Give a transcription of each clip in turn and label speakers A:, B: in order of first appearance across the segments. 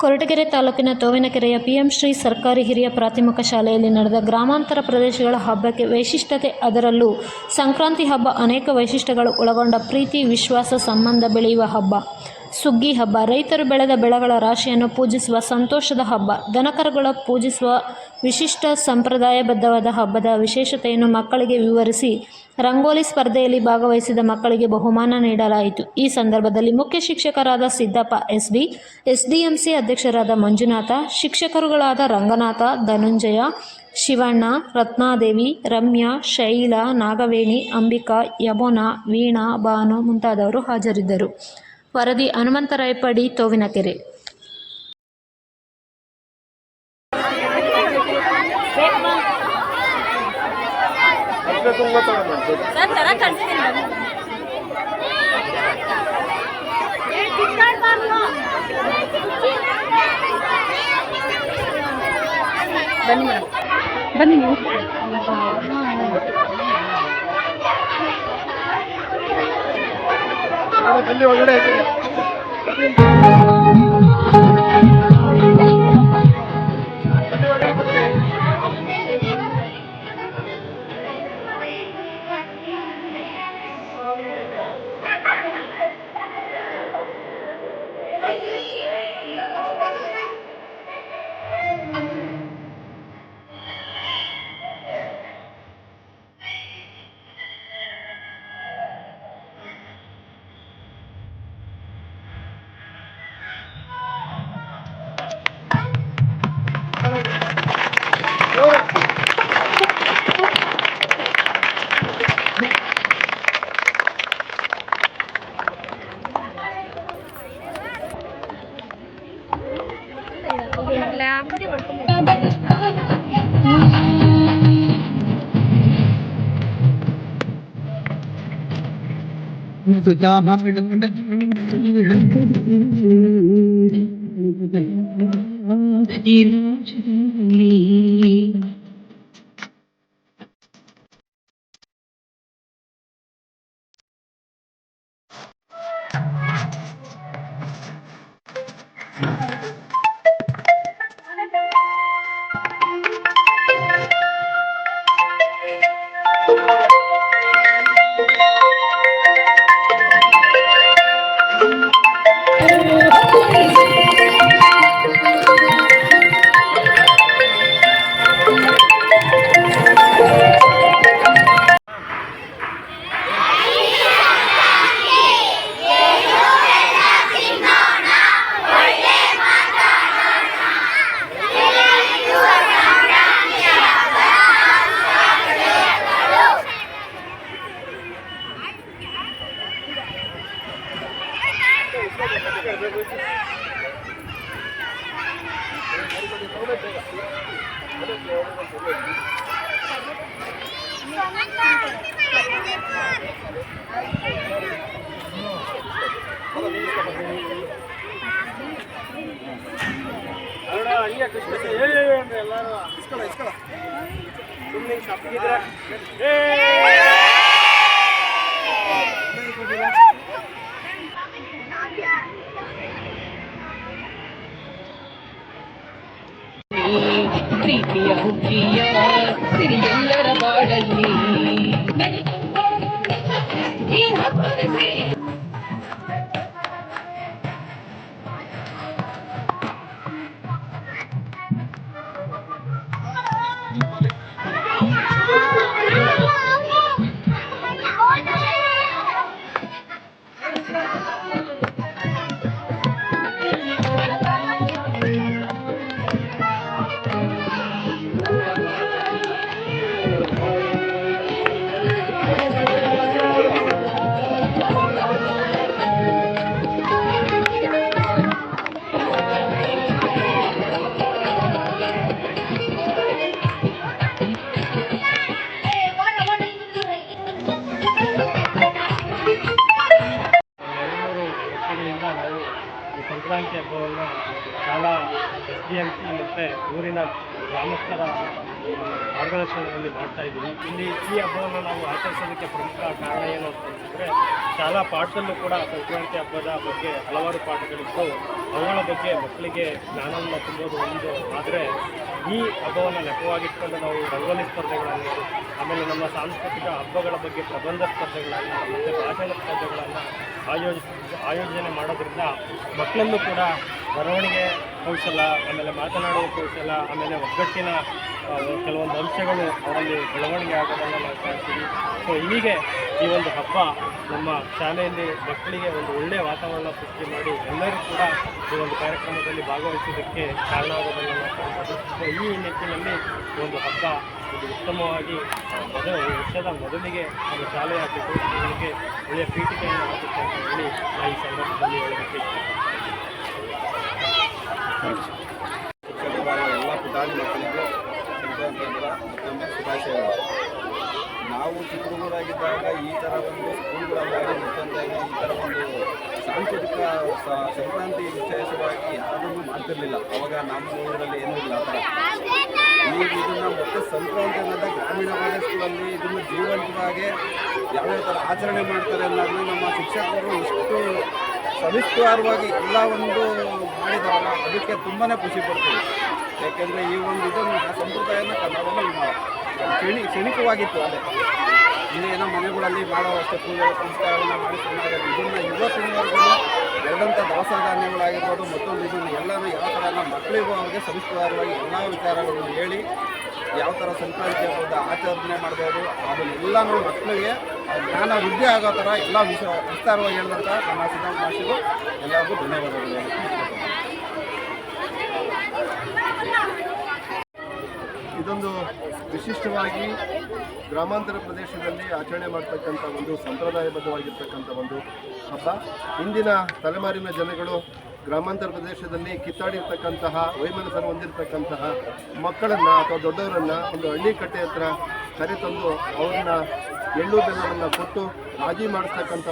A: ಕೊರಟಗೆರೆ ತಾಲೂಕಿನ ತೋವಿನಕೆರೆಯ ಪಿಎಂ ಶ್ರೀ ಸರ್ಕಾರಿ ಹಿರಿಯ ಪ್ರಾಥಮಿಕ ಶಾಲೆಯಲ್ಲಿ ನಡೆದ ಗ್ರಾಮಾಂತರ ಪ್ರದೇಶಗಳ ಹಬ್ಬಕ್ಕೆ ವೈಶಿಷ್ಟ್ಯತೆ. ಅದರಲ್ಲೂ ಸಂಕ್ರಾಂತಿ ಹಬ್ಬ ಅನೇಕ ವೈಶಿಷ್ಟ್ಯಗಳು ಒಳಗೊಂಡ ಪ್ರೀತಿ, ವಿಶ್ವಾಸ, ಸಂಬಂಧ ಬೆಳೆಯುವ ಹಬ್ಬ. ಸುಗ್ಗಿ ಹಬ್ಬ ರೈತರು ಬೆಳೆದ ಬೆಳೆಗಳ ರಾಶಿಯನ್ನು ಪೂಜಿಸುವ ಸಂತೋಷದ ಹಬ್ಬ. ದನಕರುಗಳ ಪೂಜಿಸುವ ವಿಶಿಷ್ಟ ಸಂಪ್ರದಾಯಬದ್ಧವಾದ ಹಬ್ಬದ ವಿಶೇಷತೆಯನ್ನು ಮಕ್ಕಳಿಗೆ ವಿವರಿಸಿ ರಂಗೋಲಿ ಸ್ಪರ್ಧೆಯಲ್ಲಿ ಭಾಗವಹಿಸಿದ ಮಕ್ಕಳಿಗೆ ಬಹುಮಾನ ನೀಡಲಾಯಿತು. ಈ ಸಂದರ್ಭದಲ್ಲಿ ಮುಖ್ಯ ಶಿಕ್ಷಕರಾದ ಸಿದ್ದಪ್ಪ ಎಸ್ಡಿ, ಎಸ್ಡಿಎಂಸಿ ಅಧ್ಯಕ್ಷರಾದ ಮಂಜುನಾಥ, ಶಿಕ್ಷಕರುಗಳಾದ ರಂಗನಾಥ, ಧನುಂಜಯ, ಶಿವಣ್ಣ, ರತ್ನಾದೇವಿ, ರಮ್ಯಾ, ಶೈಲಾ, ನಾಗವೇಣಿ, ಅಂಬಿಕಾ, ಯಮುನಾ, ವೀಣಾ, ಭಾನು ಮುಂತಾದವರು ಹಾಜರಿದ್ದರು. ವರದಿ ಹನುಮಂತರಾಯ ಪಡಿ, ತೋವಿನಕೆರೆ.
B: ಬನ್ನಿ ಮೇಡಮ್, ಬನ್ನಿ ನೀವು. ಒಳಗಡೆ
C: ಪ್ರೀತಿಯ ಹುಟ್ಟಿಯ ಸಿರಿಯೆಲ್ಲರ ಬಾಳಲ್ಲಿ
D: SDMC ಮತ್ತು ಊರಿನ ಗ್ರಾಮಸ್ಥರ ಮಾರ್ಗದರ್ಶನದಲ್ಲಿ ಮಾಡ್ತಾ ಇದ್ದೀವಿ. ಇಲ್ಲಿ ಈ ಹಬ್ಬವನ್ನು ನಾವು ಆಚರಿಸೋದಕ್ಕೆ ಪ್ರಮುಖ ಕಾರಣ ಏನು ಅಂತಂದರೆ, ಶಾಲಾ ಪಾಠದಲ್ಲೂ ಕೂಡ ಸಂಕ್ರಾಂತಿ ಹಬ್ಬದ ಬಗ್ಗೆ ಹಲವಾರು ಪಾಠಗಳಿದ್ದು ಅವುಗಳ ಬಗ್ಗೆ ಮಕ್ಕಳಿಗೆ ಜ್ಞಾನವನ್ನು ತುಂಬೋದು ಒಂದು. ಆದರೆ ಈ ಹಬ್ಬವನ್ನು ನೆಪವಾಗಿಟ್ಕೊಂಡು ನಾವು ರಂಗೋಲಿ ಸ್ಪರ್ಧೆಗಳನ್ನು, ಆಮೇಲೆ ನಮ್ಮ ಸಾಂಸ್ಕೃತಿಕ ಹಬ್ಬಗಳ ಬಗ್ಗೆ ಪ್ರಬಂಧ ಸ್ಪರ್ಧೆಗಳನ್ನು ಮತ್ತು ಭಾಷಣ ಸ್ಪರ್ಧೆಗಳನ್ನು ಆಯೋಜನೆ ಮಾಡೋದ್ರಿಂದ ಮಕ್ಕಳಲ್ಲೂ ಕೂಡ ಬರವಣಿಗೆ ಕೌಶಲ, ಆಮೇಲೆ ಮಾತನಾಡುವ ಕೌಶಲ, ಆಮೇಲೆ ಒಗ್ಗಟ್ಟಿನ ಕೆಲವೊಂದು ಅಂಶಗಳು ಅವರಲ್ಲಿ ಬೆಳವಣಿಗೆ ಆಗೋದನ್ನು ನಾವು ಕಾಣ್ತೀವಿ. ಸೊ ಹೀಗೆ ಈ ಒಂದು ಹಬ್ಬ ನಮ್ಮ ಶಾಲೆಯಲ್ಲಿ ಮಕ್ಕಳಿಗೆ ಒಂದು ಒಳ್ಳೆಯ ವಾತಾವರಣ ಸೃಷ್ಟಿ ಮಾಡಿ ಎಲ್ಲರೂ ಕೂಡ ಈ ಒಂದು ಕಾರ್ಯಕ್ರಮದಲ್ಲಿ ಭಾಗವಹಿಸೋದಕ್ಕೆ ಕಾರಣ ಆಗೋದನ್ನು ನಾವು ಕಾಣ್ತೀವಿ. ಸೊ ಈ ನಿಟ್ಟಿನಲ್ಲಿ ಈ ಒಂದು ಹಬ್ಬ ಒಂದು ಉತ್ತಮವಾಗಿ ವರ್ಷದ ಮೊದಲಿಗೆ ನಮ್ಮ ಶಾಲೆಯ ಚಟುವಟಿಕೆಗಳಿಗೆ ಒಳ್ಳೆಯ ಪೀಠಿಕೆಯನ್ನು ಆಗುತ್ತೆ ಅಂತ ಹೇಳಿ ನಾನು ಈ ಸಂದರ್ಭದಲ್ಲಿ ಹೇಳೋದಕ್ಕೆ
E: ಎಲ್ಲ ಪುಟಾಣಿ ಮಕ್ಕಳಿಗೂ ಸಂಕ್ರಾಂತಿ ಹಬ್ಬದ ಮತ್ತೊಮ್ಮೆ ಶುಭಾಶಯಗಳು. ನಾವು ಚಿಕ್ಕ ಹುಡುಗರಾಗಿದ್ದಾಗ ಈ ಥರ ಒಂದು ಸ್ಕೂಲ್ಗಳಲ್ಲಾಗಿ ಮತ್ತೊಂದಾಗಿ ಈ ಥರ ಒಂದು ಸಾಂಸ್ಕೃತಿಕ ಸಂಕ್ರಾಂತಿ ವಿಶೇಷವಾಗಿ ಯಾವುದನ್ನು ಮಾಡ್ತಿರ್ಲಿಲ್ಲ. ಅವಾಗ ನಮ್ಮ ಊರಲ್ಲಿ ಏನೂ ಇಲ್ಲ ಆ ಥರ. ಈಗ ಇದನ್ನು ಮತ್ತೆ ಸಂಕ್ರಾಂತಿ ಅನ್ನೋದ ಗ್ರಾಮೀಣ ಪ್ರದೇಶಗಳಲ್ಲಿ ಇದನ್ನು ಜೀವಂತವಾಗಿ ಯಾವ್ಯಾವ ಥರ ಆಚರಣೆ ಮಾಡ್ತಾರೆ ಅನ್ನೋದನ್ನ ನಮ್ಮ ಶಿಕ್ಷಕರು ಇಷ್ಟು ಸವಿಸ್ತಾರವಾಗಿ ಎಲ್ಲ ಒಂದು ಮಾಡಿದಾರಲ್ಲ, ಅದಕ್ಕೆ ತುಂಬಾ ಖುಷಿ ಪಡ್ತೀವಿ. ಯಾಕೆಂದರೆ ಈ ಒಂದು ಇದನ್ನು ಆ ಸಂಪ್ರದಾಯನ ಕನ್ನಡದಲ್ಲಿ ಕ್ಷಣಿಕವಾಗಿತ್ತು. ಅದೇ ಇಲ್ಲಿ ಏನೋ ಮನೆಗಳಲ್ಲಿ ಮಾಡೋ ಅಷ್ಟೇ ಪೂಜೆ ಸಂಸ್ಕಾರವನ್ನು ಮಾಡಿಕೊಂಡಾಗ ಇದನ್ನು ಇವತ್ತಿನವರೆಗೂ ಎರಡಂಥ ದವಸ ಧಾನ್ಯಗಳಾಗಿರ್ಬೋದು ಮತ್ತೊಂದು ಇದನ್ನು ಎಲ್ಲರೂ ಯಾವ ಥರ ನಮ್ಮ ಮಕ್ಕಳಿಗೂ ಅವ್ರಿಗೆ ಸವಿಸ್ತಾರವಾಗಿ ಎಲ್ಲ ವಿಚಾರಗಳನ್ನು ಹೇಳಿ ಯಾವ ಥರ ಸಂಕ್ರಾಂತಿ ಹಬ್ಬದ ಆಚರಣೆ ಮಾಡ್ಬೋದು ಅದನ್ನೆಲ್ಲ ನಾವು ಮಕ್ಕಳಿಗೆ ಜ್ಞಾನ ವೃದ್ಧಿ ಆಗೋ ಥರ ಎಲ್ಲ ವಿಸ್ತಾರವಾಗಿ ಹೇಳಿದಂಥ ನಮ್ಮ ಸಿದ್ಧಾಂತ ಭಾಷೆಗೂ ಎಲ್ಲರಿಗೂ ಧನ್ಯವಾದಗಳು.
B: ಇದೊಂದು ವಿಶಿಷ್ಟವಾಗಿ ಗ್ರಾಮಾಂತರ ಪ್ರದೇಶದಲ್ಲಿ ಆಚರಣೆ ಮಾಡ್ತಕ್ಕಂಥ ಒಂದು ಸಂಪ್ರದಾಯಬದ್ಧವಾಗಿರ್ತಕ್ಕಂಥ ಒಂದು ಹಬ್ಬ. ಇಂದಿನ ತಲೆಮಾರಿನ ಜನಗಳು ಗ್ರಾಮಾಂತರ ಪ್ರದೇಶದಲ್ಲಿ ಕಿತ್ತಾಡಿರ್ತಕ್ಕಂತಹ ವೈಮನಸ್ಸನ್ನು ಹೊಂದಿರತಕ್ಕಂತಹ ಮಕ್ಕಳನ್ನು ಅಥವಾ ದೊಡ್ಡವರನ್ನು ಒಂದು ಹಳ್ಳಿ ಕಟ್ಟೆ ಹತ್ರ ಕರೆತಂದು ಅವ್ರನ್ನ ಎಳ್ಳು ಬೆಲ್ಲವನ್ನು ಕೊಟ್ಟು ರಾಜಿ ಮಾಡಿಸ್ತಕ್ಕಂಥ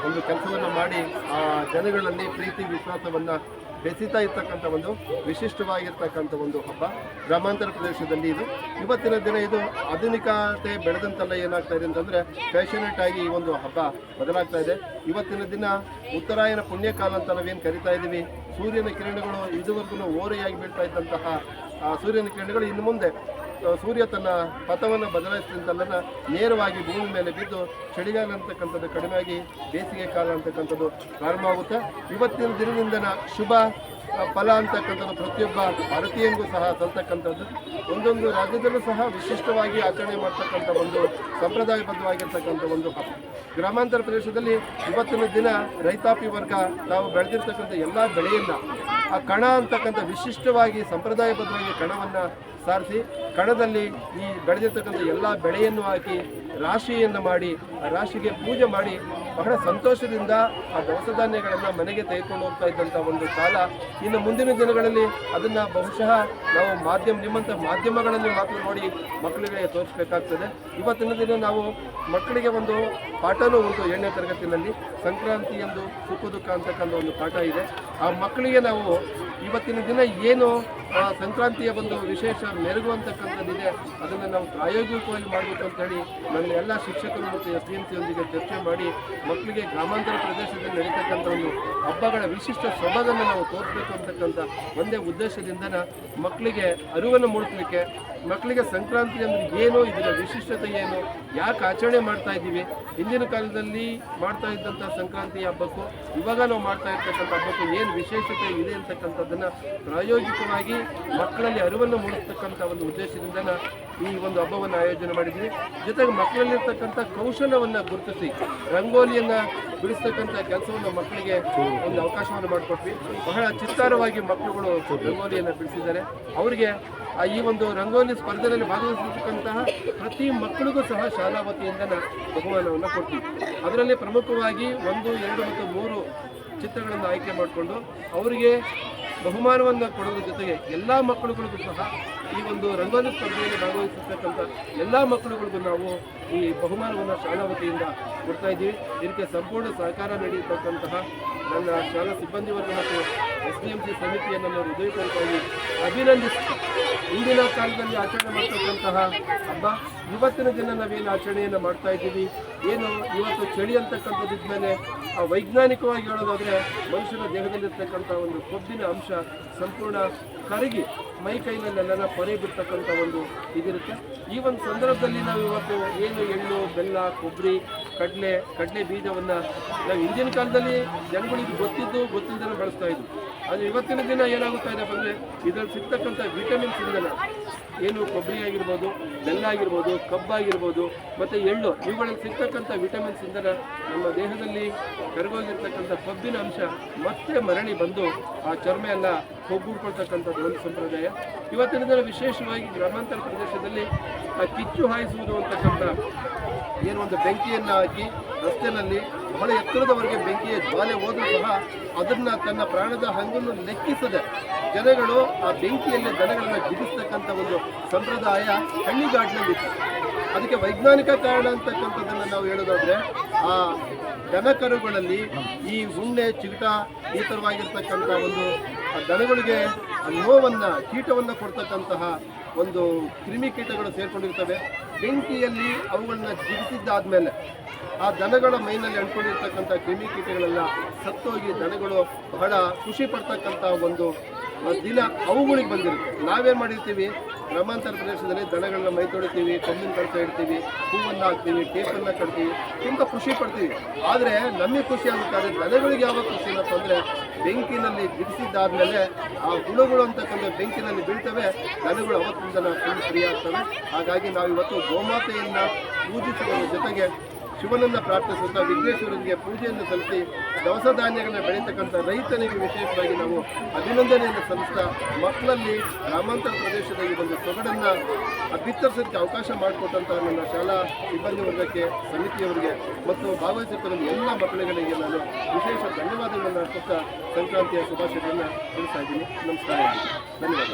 B: ಒಂದು ಕೆಲಸವನ್ನು ಮಾಡಿ ಆ ಜನಗಳಲ್ಲಿ ಪ್ರೀತಿ ವಿಶ್ವಾಸವನ್ನು ಬೆಸೀತಾ ಇರ್ತಕ್ಕಂಥ ಒಂದು ವಿಶಿಷ್ಟವಾಗಿರ್ತಕ್ಕಂಥ ಒಂದು ಹಬ್ಬ ಗ್ರಾಮಾಂತರ ಪ್ರದೇಶದಲ್ಲಿ. ಇದು ಇವತ್ತಿನ ದಿನ ಇದು ಆಧುನಿಕತೆ ಬೆಳೆದಂತೆಲ್ಲ ಏನಾಗ್ತಾ ಇದೆ ಅಂತಂದರೆ ಫ್ಯಾಷನೇಟ್ ಆಗಿ ಈ ಒಂದು ಹಬ್ಬ ಬದಲಾಗ್ತಾ ಇದೆ. ಇವತ್ತಿನ ದಿನ ಉತ್ತರಾಯಣ ಪುಣ್ಯಕಾಲ ಅಂತ ನಾವೇನು ಕರಿತಾ ಇದ್ದೀವಿ, ಸೂರ್ಯನ ಕಿರಣಗಳು ಇದುವರೆಗೂ ಓರೆಯಾಗಿ ಬೀಳ್ತಾ ಇದ್ದಂತಹ ಸೂರ್ಯನ ಕಿರಣಗಳು ಇನ್ನು ಮುಂದೆ ಸೂರ್ಯ ತನ್ನ ಪಥವನ್ನು ಬದಲಾಯಿಸಿದಂತೆಲ್ಲ ನೇರವಾಗಿ ಭೂಮಿ ಮೇಲೆ ಬಿದ್ದು ಚಳಿಗಾಲ ಅಂತಕ್ಕಂಥದ್ದು ಕಡಿಮೆಯಾಗಿ ಬೇಸಿಗೆ ಕಾಲ ಅಂತಕ್ಕಂಥದ್ದು ಪ್ರಾರಂಭ ಆಗುತ್ತೆ. ಇವತ್ತಿನ ದಿನದಿಂದನ ಶುಭ ಫಲ ಅಂತಕ್ಕಂಥದ್ದು ಪ್ರತಿಯೊಬ್ಬ ಭಾರತೀಯನಿಗೂ ಸಹ ತರ್ತಕ್ಕಂಥದ್ದು. ಒಂದೊಂದು ರಾಜ್ಯದಲ್ಲೂ ಸಹ ವಿಶಿಷ್ಟವಾಗಿ ಆಚರಣೆ ಮಾಡ್ತಕ್ಕಂಥ ಒಂದು ಸಂಪ್ರದಾಯಬದ್ಧವಾಗಿರ್ತಕ್ಕಂಥ ಒಂದು ಹಬ್ಬ. ಗ್ರಾಮಾಂತರ ಪ್ರದೇಶದಲ್ಲಿ ಇವತ್ತಿನ ದಿನ ರೈತಾಪಿ ವರ್ಗ ನಾವು ಬೆಳೆದಿರ್ತಕ್ಕಂಥ ಎಲ್ಲ ಬೆಳೆಯನ್ನು ಆ ಕಣ ಅಂತಕ್ಕಂಥ ವಿಶಿಷ್ಟವಾಗಿ ಸಂಪ್ರದಾಯಬದ್ಧವಾಗಿ ಕಣವನ್ನು ಸಾರಿಸಿ ಕಣದಲ್ಲಿ ಈ ಬೆಳೆದಿರ್ತಕ್ಕಂಥ ಎಲ್ಲ ಬೆಳೆಯನ್ನು ಹಾಕಿ ರಾಶಿಯನ್ನು ಮಾಡಿ ಆ ರಾಶಿಗೆ ಪೂಜೆ ಮಾಡಿ ಬಹಳ ಸಂತೋಷದಿಂದ ಆ ದವಸ ಧಾನ್ಯಗಳನ್ನು ಮನೆಗೆ ತೆಗೆದುಕೊಂಡು ಹೋಗ್ತಾ ಇದ್ದಂಥ ಒಂದು ಕಾಲ. ಇನ್ನು ಮುಂದಿನ ದಿನಗಳಲ್ಲಿ ಅದನ್ನು ಬಹುಶಃ ನಾವು ನಿಮ್ಮಂಥ ಮಾಧ್ಯಮಗಳಲ್ಲಿ ಮಾತ್ರ ನೋಡಿ ಮಕ್ಕಳಿಗೆ ತೋರಿಸಬೇಕಾಗ್ತದೆ. ಇವತ್ತಿನ ದಿನ ನಾವು ಮಕ್ಕಳಿಗೆ ಒಂದು ಪಾಠನೂ ಉಂಟು 8ನೇ ತರಗತಿಯಲ್ಲಿ, ಸಂಕ್ರಾಂತಿ ಎಂದು ಸುಖ ದುಃಖ ಅಂತಕ್ಕಂಥ ಒಂದು ಪಾಠ ಇದೆ. ಆ ಮಕ್ಕಳಿಗೆ ನಾವು ಇವತ್ತಿನ ದಿನ ಏನು ಸಂಕ್ರಾಂತಿಯ ಒಂದು ವಿಶೇಷ ಮೆರುಗು ಅಂತಕ್ಕಂಥದ್ದಿದೆ ಅದನ್ನು ನಾವು ಪ್ರಾಯೋಗಿಕವಾಗಿ ಮಾಡಬೇಕು ಅಂತೇಳಿ ನನ್ನ ಎಲ್ಲ ಶಿಕ್ಷಕರು ಮತ್ತು SDMCಯೊಂದಿಗೆ ಚರ್ಚೆ ಮಾಡಿ ಮಕ್ಕಳಿಗೆ ಗ್ರಾಮಾಂತರ ಪ್ರದೇಶದಲ್ಲಿ ನಡೀತಕ್ಕಂಥ ಒಂದು ಹಬ್ಬಗಳ ವಿಶಿಷ್ಟ ಸೊಬಗನ್ನು ನಾವು ತೋರಿಸಬೇಕು ಅಂತಕ್ಕಂಥ ಒಂದೇ ಉದ್ದೇಶದಿಂದ ಮಕ್ಕಳಿಗೆ ಅರಿವನ್ನು ಮೂಡಿಸಲಿಕ್ಕೆ, ಮಕ್ಕಳಿಗೆ ಸಂಕ್ರಾಂತಿ ಅಂದರೆ ಏನು, ಇದರ ವಿಶಿಷ್ಟತೆ ಏನು, ಯಾಕೆ ಆಚರಣೆ ಮಾಡ್ತಾ ಇದ್ದೀವಿ, ಹಿಂದಿನ ಕಾಲದಲ್ಲಿ ಮಾಡ್ತಾ ಇದ್ದಂಥ ಸಂಕ್ರಾಂತಿ ಹಬ್ಬಕ್ಕೂ ಇವಾಗ ನಾವು ಮಾಡ್ತಾ ಇರ್ತಕ್ಕಂಥ ಹಬ್ಬಕ್ಕೂ ಏನು ವಿಶೇಷತೆ ಇದೆ ಅಂತಕ್ಕಂಥದ್ದನ್ನು ಪ್ರಾಯೋಗಿಕವಾಗಿ ಮಕ್ಕಳಲ್ಲಿ ಅರಿವನ್ನು ಮೂಡಿಸ್ತಕ್ಕಂಥ ಒಂದು ಉದ್ದೇಶದಿಂದ ಈ ಒಂದು ಹಬ್ಬವನ್ನು ಆಯೋಜನೆ ಮಾಡಿದ್ವಿ. ಜೊತೆಗೆ ಮಕ್ಕಳಲ್ಲಿರ್ತಕ್ಕಂಥ ಕೌಶಲ್ಯವನ್ನು ಗುರುತಿಸಿ ರಂಗೋಲಿಯನ್ನು ಬಿಡಿಸ್ತಕ್ಕಂಥ ಕೆಲಸವನ್ನು ಮಕ್ಕಳಿಗೆ ಒಂದು ಅವಕಾಶವನ್ನು ಮಾಡಿಕೊಟ್ವಿ. ಬಹಳ ಚಿತ್ತಾರವಾಗಿ ಮಕ್ಕಳುಗಳು ರಂಗೋಲಿಯನ್ನು ಬಿಡಿಸಿದ್ದಾರೆ. ಅವರಿಗೆ ಈ ಒಂದು ರಂಗೋಲಿ ಸ್ಪರ್ಧೆಯಲ್ಲಿ ಭಾಗವಹಿಸಿರ್ತಕ್ಕಂತಹ ಪ್ರತಿ ಮಕ್ಕಳಿಗೂ ಸಹ ಶಾಲಾ ವತಿಯಿಂದ ಬಹುಮಾನವನ್ನು ಕೊಡ್ತೀವಿ. ಅದರಲ್ಲಿ ಪ್ರಮುಖವಾಗಿ 1, 2 ಮತ್ತು 3 ಚಿತ್ರಗಳನ್ನು ಆಯ್ಕೆ ಮಾಡಿಕೊಂಡು ಅವರಿಗೆ ಬಹುಮಾನವನ್ನು ಕೊಡೋದ್ರ ಜೊತೆಗೆ ಎಲ್ಲ ಮಕ್ಕಳುಗಳಿಗೂ ಸಹ ಈ ಒಂದು ರಂಗೋಲಿ ಸ್ಪರ್ಧೆಯಲ್ಲಿ ಭಾಗವಹಿಸಿರ್ತಕ್ಕಂಥ ಎಲ್ಲ ಮಕ್ಕಳುಗಳಿಗೂ ನಾವು ಈ ಬಹುಮಾನವನ್ನು ಶಾಲಾ ವತಿಯಿಂದ ಕೊಡ್ತಾ ಇದ್ದೀವಿ. ಇದಕ್ಕೆ ಸಂಪೂರ್ಣ ಸಹಕಾರ ನೀಡಿರ್ತಕ್ಕಂತಹ ನನ್ನ ಶಾಲಾ ಸಿಬ್ಬಂದಿ ವರ್ಗ ಮತ್ತು SDMC ಸಮಿತಿಯನ್ನು ನಾನು ಹೃದಯಪೂರ್ವಕವಾಗಿ ಅಭಿನಂದಿಸ್ತೀನಿ. ಇಂದಿನ ಕಾಲದಲ್ಲಿ ಆಚರಣೆ ಮಾಡ್ತಕ್ಕಂತಹ ಹಬ್ಬ ಇವತ್ತಿನ ದಿನ ನಾವೇನು ಆಚರಣೆಯನ್ನು ಮಾಡ್ತಾ ಇದ್ದೀವಿ, ಏನು ಇವತ್ತು ಚಳಿ ಅಂತಕ್ಕಂಥದ್ದು ಮೇಲೆ ವೈಜ್ಞಾನಿಕವಾಗಿ ಹೇಳೋದಾದರೆ ಮನುಷ್ಯನ ದೇಹದಲ್ಲಿರ್ತಕ್ಕಂಥ ಒಂದು ಕೊಬ್ಬಿನ ಅಂಶ ಸಂಪೂರ್ಣ ಕರಗಿ ಮೈ ಕೈನಲ್ಲೆಲ್ಲ ಪೊರೆ ಬಿಡ್ತಕ್ಕಂಥ ಒಂದು ಇದಿರುತ್ತೆ. ಈ ಒಂದು ಸಂದರ್ಭದಲ್ಲಿ ನಾವು ಇವತ್ತು ಏನು ಎಳ್ಳು, ಬೆಲ್ಲ, ಕೊಬ್ಬರಿ, ಕಡಲೆ ಬೀಜವನ್ನು ನಾವು ಹಿಂದಿನ ಕಾಲದಲ್ಲಿ ಜನಗಳಿಗೆ ಗೊತ್ತಿಲ್ಲದೇ ಬಳಸ್ತಾ ಇದ್ವಿ. ಆದರೆ ಇವತ್ತಿನ ದಿನ ಏನಾಗುತ್ತಾ ಇದೆಪ್ಪ ಅಂದರೆ ಇದರಲ್ಲಿ ಸಿಗ್ತಕ್ಕಂಥ ವಿಟಮಿನ್ಸ್ ಇಂದನ ಏನು ಕೊಬ್ಬರಿ ಆಗಿರ್ಬೋದು, ಬೆಲ್ಲ ಆಗಿರ್ಬೋದು, ಕಬ್ಬಾಗಿರ್ಬೋದು ಮತ್ತು ಎಳ್ಳು, ಇವುಗಳಲ್ಲಿ ಸಿಗ್ತಕ್ಕಂಥ ವಿಟಮಿನ್ಸ್ ಇಂದನ ನಮ್ಮ ದೇಹದಲ್ಲಿ ಕರಗೋಗಿರ್ತಕ್ಕಂಥ ಕೊಬ್ಬಿನ ಅಂಶ ಮತ್ತೆ ಮರಳಿ ಬಂದು ಆ ಚರ್ಮ ಎಲ್ಲ ಕೊಬ್ಬುಡ್ಕೊಳ್ತಕ್ಕಂಥದ್ದು ಒಂದು ಸಂಪ್ರದಾಯ. ಇವತ್ತಿನ ದಿನ ವಿಶೇಷವಾಗಿ ಗ್ರಾಮಾಂತರ ಪ್ರದೇಶದಲ್ಲಿ ಆ ಕಿಚ್ಚು ಹಾಯಿಸುವುದು ಅಂತಕ್ಕಂಥ ಏನು ಒಂದು ಬೆಂಕಿಯನ್ನು ಹಾಕಿ ರಸ್ತೆಯಲ್ಲಿ ಬಹಳ ಎತ್ತರದವರೆಗೆ ಬೆಂಕಿಯ ಜ್ವಾಲೆ ಹೋದರೂ ಸಹ ಅದನ್ನು ತನ್ನ ಪ್ರಾಣದ ಹಂಗನ್ನು ಲೆಕ್ಕಿಸದೆ ಜನಗಳು ಆ ಬೆಂಕಿಯಲ್ಲಿ ದನಗಳನ್ನು ಜಿಗಿಸ್ತಕ್ಕಂಥ ಒಂದು ಸಂಪ್ರದಾಯ ಹಳ್ಳಿಗಾಡಿನಲ್ಲಿತ್ತು. ಅದಕ್ಕೆ ವೈಜ್ಞಾನಿಕ ಕಾರಣ ಅಂತಕ್ಕಂಥದ್ದನ್ನು ನಾವು ಹೇಳೋದಾದರೆ ಆ ದನಕರುಗಳಲ್ಲಿ ಈ ಉಣ್ಣೆ, ಚಿಗಟ ಈ ಥರವಾಗಿರ್ತಕ್ಕಂಥ ಒಂದು ದನಗಳಿಗೆ ನೋವನ್ನು, ಕೀಟವನ್ನು ಕೊಡ್ತಕ್ಕಂತಹ ಒಂದು ಕ್ರಿಮಿಕೀಟಗಳು ಸೇರಿಕೊಂಡಿರ್ತವೆ. ಬೆಂಕಿಯಲ್ಲಿ ಅವುಗಳನ್ನ ಜಿಗಿಸಿದ್ದಾದ್ಮೇಲೆ ಆ ದನಗಳ ಮೈನಲ್ಲಿ ಅಂಟ್ಕೊಂಡಿರ್ತಕ್ಕಂಥ ಕ್ರಿಮಿಕೀಟಗಳೆಲ್ಲ ಸತ್ತೋಗಿ ದನಗಳು ಬಹಳ ಖುಷಿ ಪಡ್ತಕ್ಕಂಥ ಒಂದು ದಿನ ಅವುಗಳಿಗೆ ಬಂದಿರುತ್ತೆ. ನಾವೇನು ಮಾಡಿರ್ತೀವಿ, ಗ್ರಾಮಾಂತರ ಪ್ರದೇಶದಲ್ಲಿ ದನಗಳನ್ನ ಮೈ ತೊಳಿತೀವಿ, ಕಣ್ಣಿನ ಕಳ್ತಾ ಇಡ್ತೀವಿ, ಹೂವನ್ನು ಹಾಕ್ತೀವಿ, ಟೇಪನ್ನು ಕಟ್ತೀವಿ, ತುಂಬ ಖುಷಿ ಪಡ್ತೀವಿ. ಆದರೆ ನಮಗೆ ಖುಷಿ ಆಗುತ್ತೆ. ಆದರೆ ದನಗಳಿಗೆ ಯಾವಾಗ ಖುಷಿ ಏನಪ್ಪ ಅಂದರೆ ಬೆಂಕಿನಲ್ಲಿ ಜಿಗಿಸಿದ್ದಾದ್ಮೇಲೆ ಆ ಹುಳುಗಳು ಅಂತಕ್ಕಂಥ ಬೆಂಕಿನಲ್ಲಿ ಬೀಳ್ತವೆ, ದನಗಳು ಅವತ್ತಿಂದ ಫುಲ್ ಫ್ರೀ ಆಗ್ತವೆ. ಹಾಗಾಗಿ ನಾವು ಇವತ್ತು ಗೋಮಾತೆಯನ್ನು ಪೂಜಿಸುವುದರ ಜೊತೆಗೆ ಶಿವನನ್ನು ಪ್ರಾರ್ಥಿಸುತ್ತಾ ವಿಘ್ನೇಶ್ವರನಿಗೆ ಪೂಜೆಯನ್ನು ಸಲ್ಲಿಸಿ ದವಸ ಧಾನ್ಯಗಳನ್ನ ಬೆಳೀತಕ್ಕಂಥ ರೈತನಿಗೆ ವಿಶೇಷವಾಗಿ ನಾವು ಅಭಿನಂದನೆಯನ್ನು ಸಲ್ಲಿಸ್ತಾ ಮಕ್ಕಳಲ್ಲಿ ಗ್ರಾಮಾಂತರ ಪ್ರದೇಶದ ಈ ಒಂದು ಸೊಗಡನ್ನು ಬಿತ್ತರಿಸೋದಕ್ಕೆ ಅವಕಾಶ ಮಾಡಿಕೊಟ್ಟಂಥ ನನ್ನ ಶಾಲಾ ಸಿಬ್ಬಂದಿ ವರ್ಗಕ್ಕೆ, ಸಮಿತಿಯವರಿಗೆ ಮತ್ತು ಭಾಗವಹಿಸಿರ್ತಕ್ಕಂಥ ಎಲ್ಲ ಮಕ್ಕಳುಗಳಿಗೆ ನಾನು ವಿಶೇಷ ಧನ್ಯವಾದಗಳನ್ನು ಅರ್ಪಿಸ್ತಾ ಸಂಕ್ರಾಂತಿಯ ಶುಭಾಶಯಗಳನ್ನು ತಿಳಿಸ್ತಾ ಇದ್ದೀನಿ. ನಮಸ್ಕಾರ, ಧನ್ಯವಾದ.